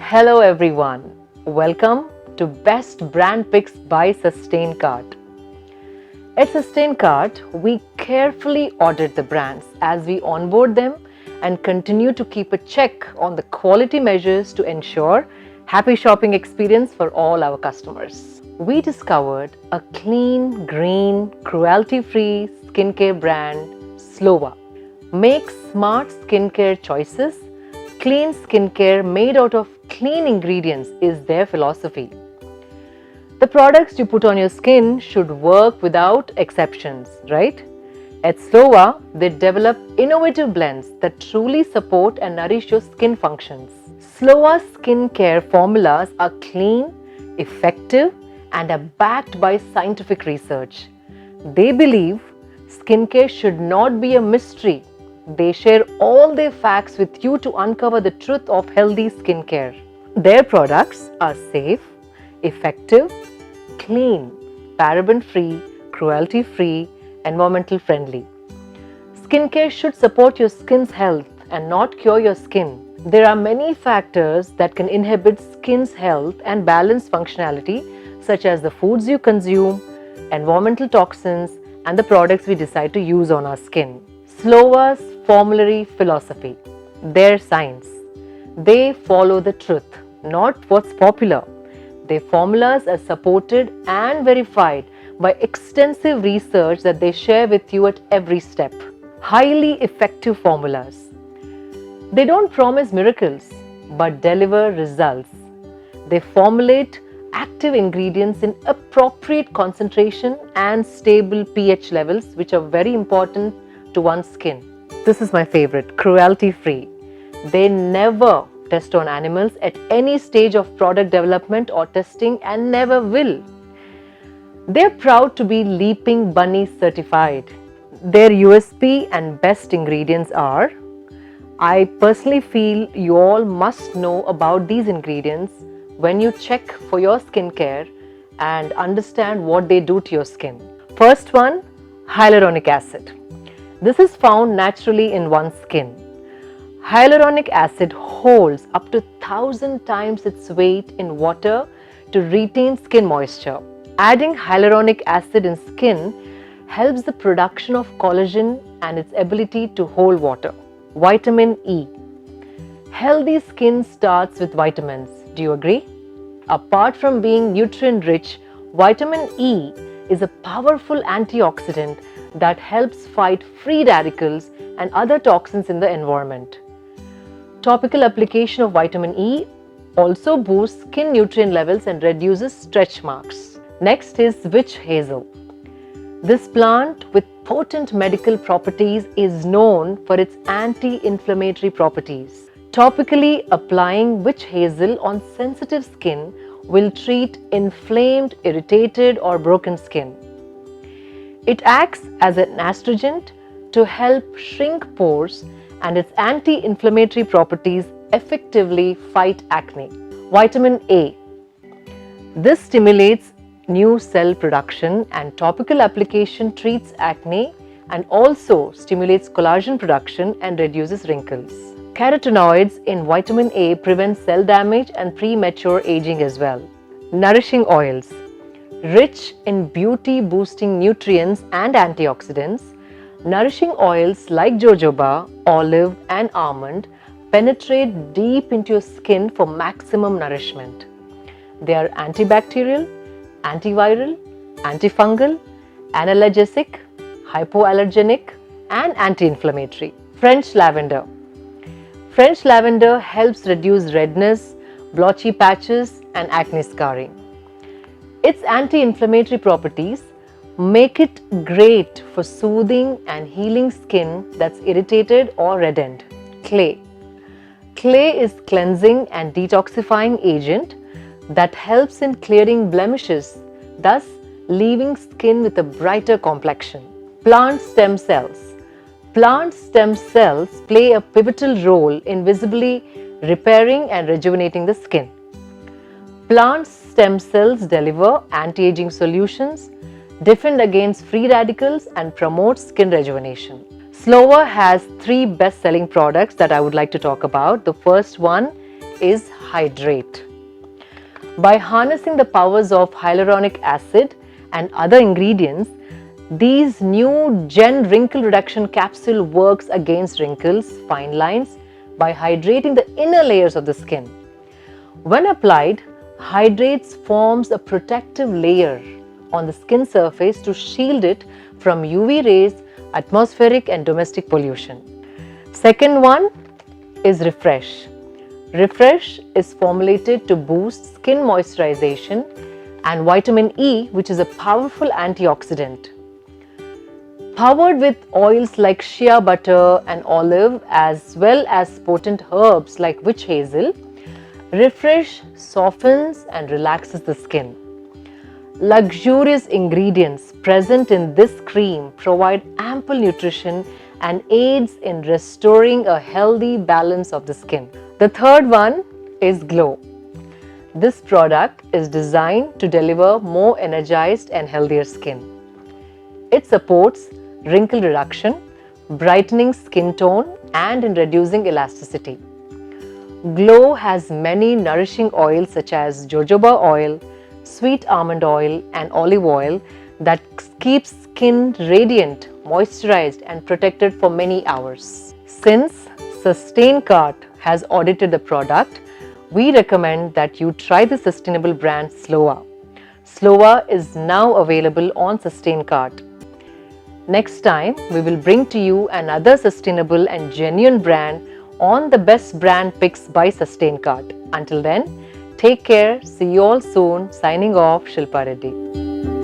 Hello everyone, welcome to Best Brand Picks by SustainCart. At SustainCart, we carefully audit the brands as we onboard them and continue to keep a check on the quality measures to ensure happy shopping experience for all our customers. We discovered a clean, green, cruelty-free skincare brand, Slova. Makes smart skincare choices. Clean skincare made out of clean ingredients is their philosophy. The products you put on your skin should work without exceptions, right? At Slova, they develop innovative blends that truly support and nourish your skin functions. Slova skincare formulas are clean, effective, and are backed by scientific research. They believe skincare should not be a mystery. They share all their facts with you to uncover the truth of healthy skincare. Their products are safe, effective, clean, paraben-free, cruelty-free, environmental friendly. Skincare should support your skin's health and not cure your skin. There are many factors that can inhibit skin's health and balance functionality, such as the foods you consume, environmental toxins, and the products we decide to use on our skin. Slova's formulary philosophy, their science. They follow the truth, not what's popular. Their formulas are supported and verified by extensive research that they share with you at every step. Highly effective formulas. They don't promise miracles, but deliver results. They formulate active ingredients in appropriate concentration and stable pH levels, which are very important to one's skin. This is my favorite, cruelty-free. They never test on animals at any stage of product development or testing and never will. They're proud to be Leaping Bunny certified. Their USP and best ingredients are, I personally feel you all must know about these ingredients when you check for your skincare and understand what they do to your skin. First one, hyaluronic acid. This is found naturally in one's skin. Hyaluronic acid holds up to 1,000 times its weight in water to retain skin moisture. Adding hyaluronic acid in skin helps the production of collagen and its ability to hold water. Vitamin E. Healthy skin starts with vitamins. Do you agree? Apart from being nutrient-rich, vitamin E is a powerful antioxidant that helps fight free radicals and other toxins in the environment. Topical application of vitamin E also boosts skin nutrient levels and reduces stretch marks. Next is witch hazel. This plant with potent medical properties is known for its anti-inflammatory properties. Topically applying witch hazel on sensitive skin will treat inflamed, irritated, or broken skin. It acts as an astringent to help shrink pores, and its anti-inflammatory properties effectively fight acne. Vitamin A. This stimulates new cell production, and topical application treats acne and also stimulates collagen production and reduces wrinkles. Carotenoids in vitamin A prevent cell damage and premature aging as well. Nourishing oils. Rich in beauty-boosting nutrients and antioxidants, nourishing oils like jojoba, olive, and almond penetrate deep into your skin for maximum nourishment. They are antibacterial, antiviral, antifungal, analgesic, hypoallergenic, and anti-inflammatory. French lavender. French lavender helps reduce redness, blotchy patches, and acne scarring. Its anti-inflammatory properties make it great for soothing and healing skin that's irritated or reddened. Clay. Clay is cleansing and detoxifying agent that helps in clearing blemishes, thus leaving skin with a brighter complexion. Plant stem cells. Plant stem cells play a pivotal role in visibly repairing and rejuvenating the skin. Plant stem cells deliver anti-aging solutions, defend against free radicals, and promote skin rejuvenation. Slova has 3 best-selling products that I would like to talk about. The first one is hydrate. By harnessing the powers of hyaluronic acid and other ingredients, these new Gen Wrinkle Reduction Capsule works against wrinkles, fine lines by hydrating the inner layers of the skin. When applied, Hydrates forms a protective layer on the skin surface to shield it from UV rays, atmospheric and domestic pollution. Second one is Refresh. Refresh is formulated to boost skin moisturization and vitamin E, which is a powerful antioxidant. Powered with oils like shea butter and olive as well as potent herbs like witch hazel, Refresh softens and relaxes the skin. Luxurious ingredients present in this cream provide ample nutrition and aids in restoring a healthy balance of the skin. The third one is Glow. This product is designed to deliver more energized and healthier skin. It supports wrinkle reduction, brightening skin tone, and in reducing elasticity. Glow has many nourishing oils such as jojoba oil, sweet almond oil, and olive oil that keeps skin radiant, moisturized, and protected for many hours. Since SustainCart has audited the product, we recommend that you try the sustainable brand Slowa. Slowa is now available on SustainCart. Next time, we will bring to you another sustainable and genuine brand on the Best Brand Picks by SustainCart. Until then, take care. See you all soon. Signing off, Shilpa Reddy.